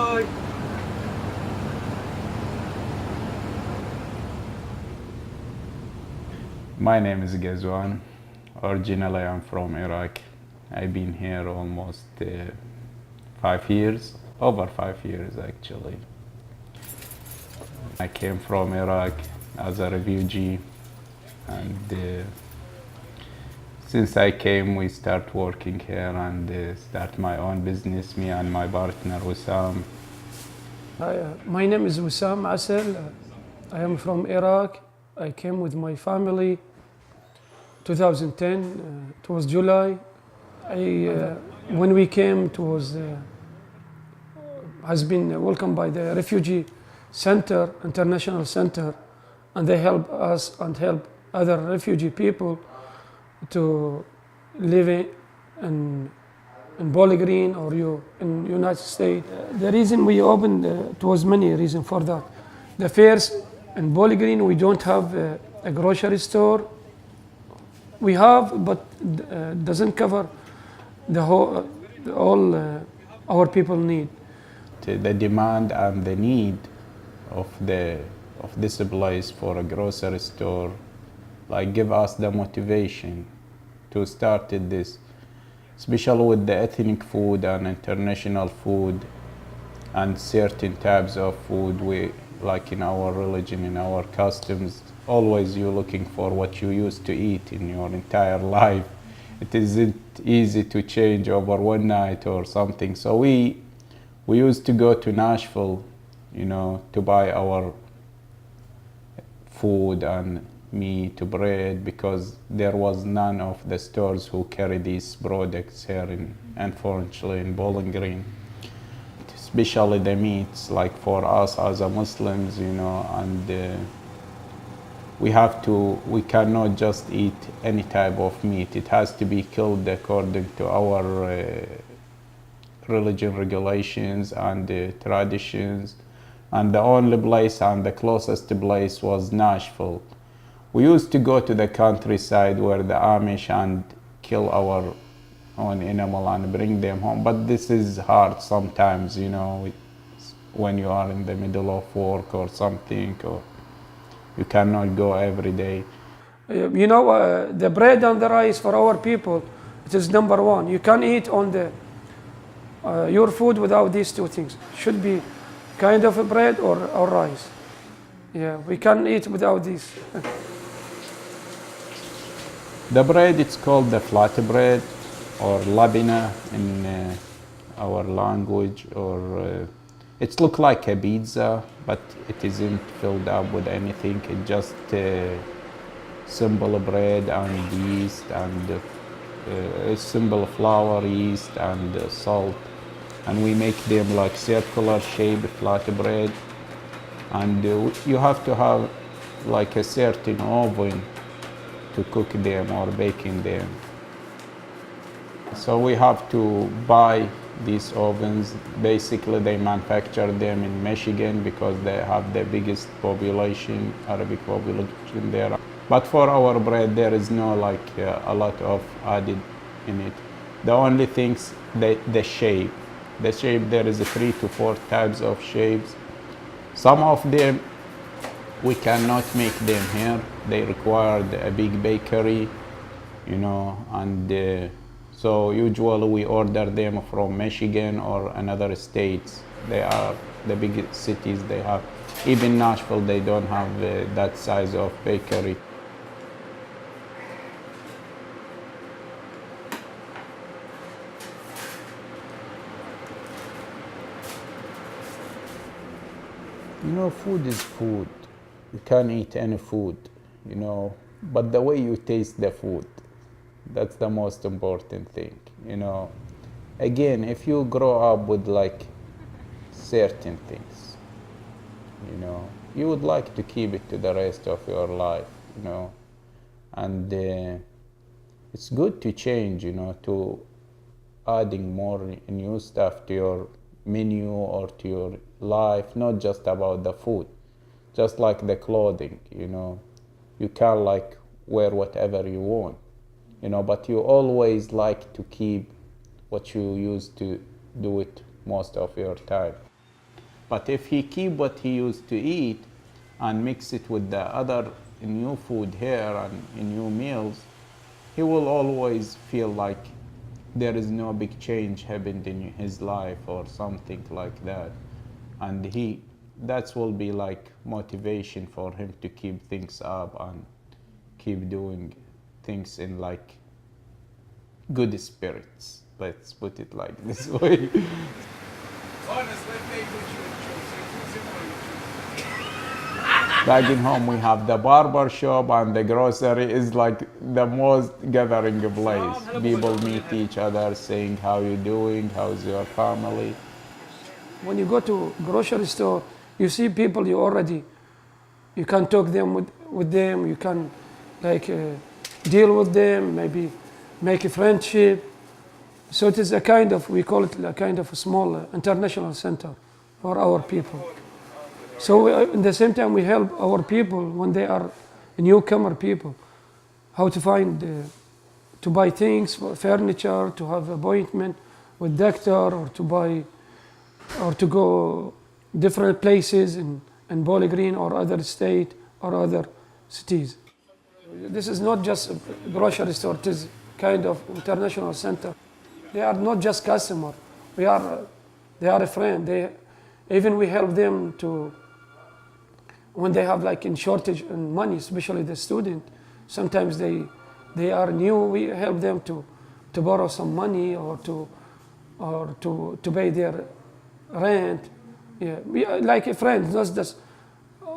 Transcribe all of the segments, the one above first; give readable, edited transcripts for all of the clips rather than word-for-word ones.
Bye. My name is Ghazwan. Originally, I'm from Iraq. I've been here almost 5 years, over 5 years actually. I came from Iraq as a refugee, and since I came, we start working here and start my own business, me and my partner Wissam. My name is Wissam Asel. I am from Iraq. I came with my family 2010. It was July. When we came, it was has been welcomed by the refugee center, international center, and they help us and help other refugee people to live in Bowling Green or in United States. The reason we opened, it was many reasons for that. The first, in Bowling Green, we don't have a grocery store. We have, but doesn't cover the whole, all our people need. The demand and the need of this place for a grocery store, like, give us the motivation to start this, especially with the ethnic food and international food and certain types of food. We, like in our religion, in our customs, always you're looking for what you used to eat in your entire life. It isn't easy to change over one night or something. So we used to go to Nashville, to buy our food and meat, bread, because there was none of the stores who carry these products here unfortunately in Bowling Green. Especially the meats, like for us as a Muslims, and we cannot just eat any type of meat. It has to be killed according to our religion regulations and traditions. And the only place and the closest place was Nashville. We used to go to the countryside where the Amish and kill our own animal and bring them home. But this is hard sometimes, when you are in the middle of work or something, or you cannot go every day. The bread and the rice for our people, it is number one. You can't eat on your food without these two things. Should be kind of a bread or rice. Yeah, we can't eat without these. The bread, it's called the flat bread or labina in our language, or it looks like a pizza, but it isn't filled up with anything. It's just simple bread and yeast and simple flour, yeast and salt. And we make them like circular shape, flat bread. And you have to have like a certain oven to cook them or baking them. So we have to buy these ovens. Basically, they manufacture them in Michigan because they have the biggest population, Arabic population there. But for our bread, there is no a lot of added in it. The only things, the shape. The shape, there is 3 to 4 types of shapes. Some of them we cannot make them here. They require a big bakery, and so usually we order them from Michigan or another states. They are the big cities they have. Even Nashville, they don't have that size of bakery. Food is food. You can't eat any food, but the way you taste the food, that's the most important thing, Again, if you grow up with certain things, you would like to keep it to the rest of your life, and it's good to change, to adding more new stuff to your menu or to your life, not just about the food. Just like the clothing, you can wear whatever you want, but you always like to keep what you used to do it most of your time. But if he keep what he used to eat and mix it with the other new food here and new meals, he will always feel like there is no big change happened in his life or something like that. And that will be like motivation for him to keep things up and keep doing things in like good spirits. Let's put it like this way. Back in home, we have the barber shop, and the grocery is like the most gathering place. People meet each other, saying how you doing, how's your family. When you go to grocery store, you see people you can talk with them, you can deal with them, maybe make a friendship. So it is we call it a kind of a small international center for our people. So at the same time, we help our people when they are newcomer people, how to find, to buy things, furniture, to have appointment with doctor, or to go different places in Bowling Green or other state or other cities. This is not just a grocery store, it is kind of international center. They are not just customer. They are a friend. Even we help them when they have in shortage in money, especially the student. Sometimes they are new. We help them to borrow some money or to pay their rent. Yeah, we are like a friend, not just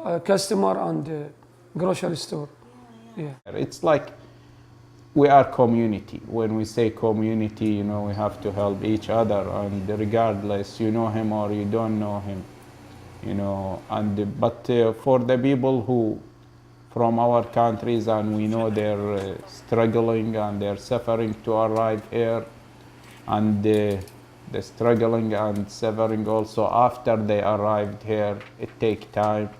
a customer and a grocery store. Yeah. It's like we are community. When we say community, we have to help each other, and regardless you know him or you don't know him, but for the people who from our countries, and we know they're struggling and they're suffering to arrive here, and the struggling and suffering also after they arrived here, it takes time.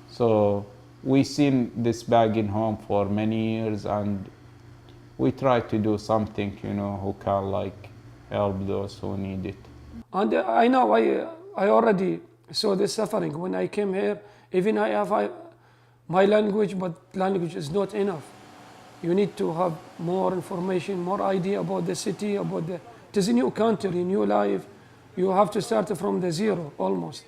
So we've seen this back in home for many years, and we try to do something, who can help those who need it. And I know I already saw this suffering when I came here. Even I have my language, but language is not enough. You need to have more information, more idea about the city, it is a new country, new life. You have to start from the zero almost.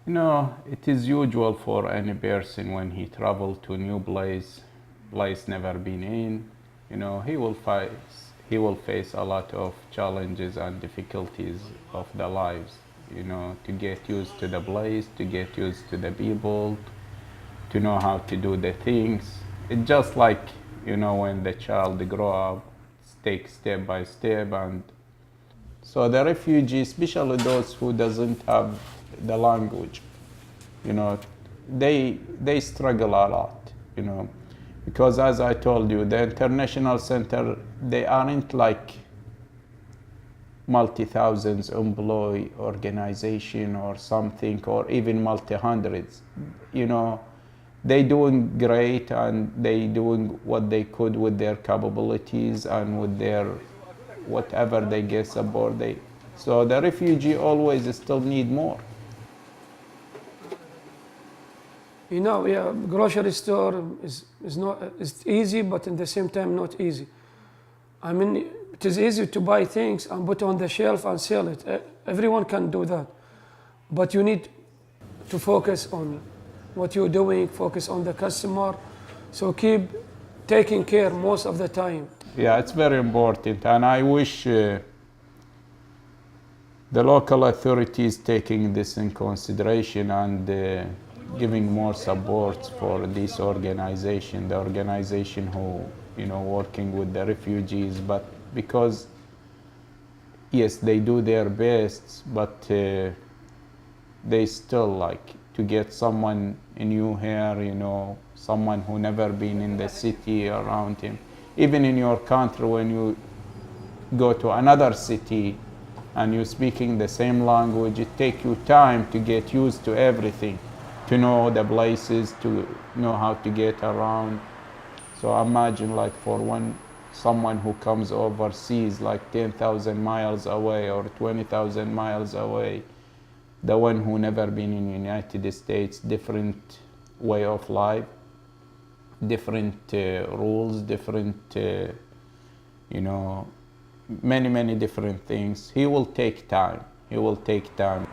It is usual for any person when he travels to a new place never been in, he will face a lot of challenges and difficulties of the lives, to get used to the place, to get used to the people, to know how to do the things. It's just like, when the child grow up, take step by step. And so the refugees, especially those who doesn't have the language, they struggle a lot, because as I told you, the international center, they aren't like multi-thousands employee organization or something, or even multi-hundreds. They doing great, and they doing what they could with their capabilities and with their whatever they get aboard. So the refugee always still need more. Grocery store is easy, but at the same time not easy. I mean, it is easy to buy things and put on the shelf and sell it. Everyone can do that, but you need to focus on what you're doing, focus on the customer. So keep taking care most of the time. Yeah, it's very important, and I wish the local authorities taking this in consideration and giving more support for this organization, the organization who, working with the refugees. But because, yes, they do their best, but they still to get someone new here, someone who never been in the city around him. Even in your country, when you go to another city and you're speaking the same language, it takes you time to get used to everything, to know the places, to know how to get around. So imagine for someone who comes overseas 10,000 miles away or 20,000 miles away, the one who never been in United States, different way of life, different rules, different, you know, many different things. He will take time. He will take time.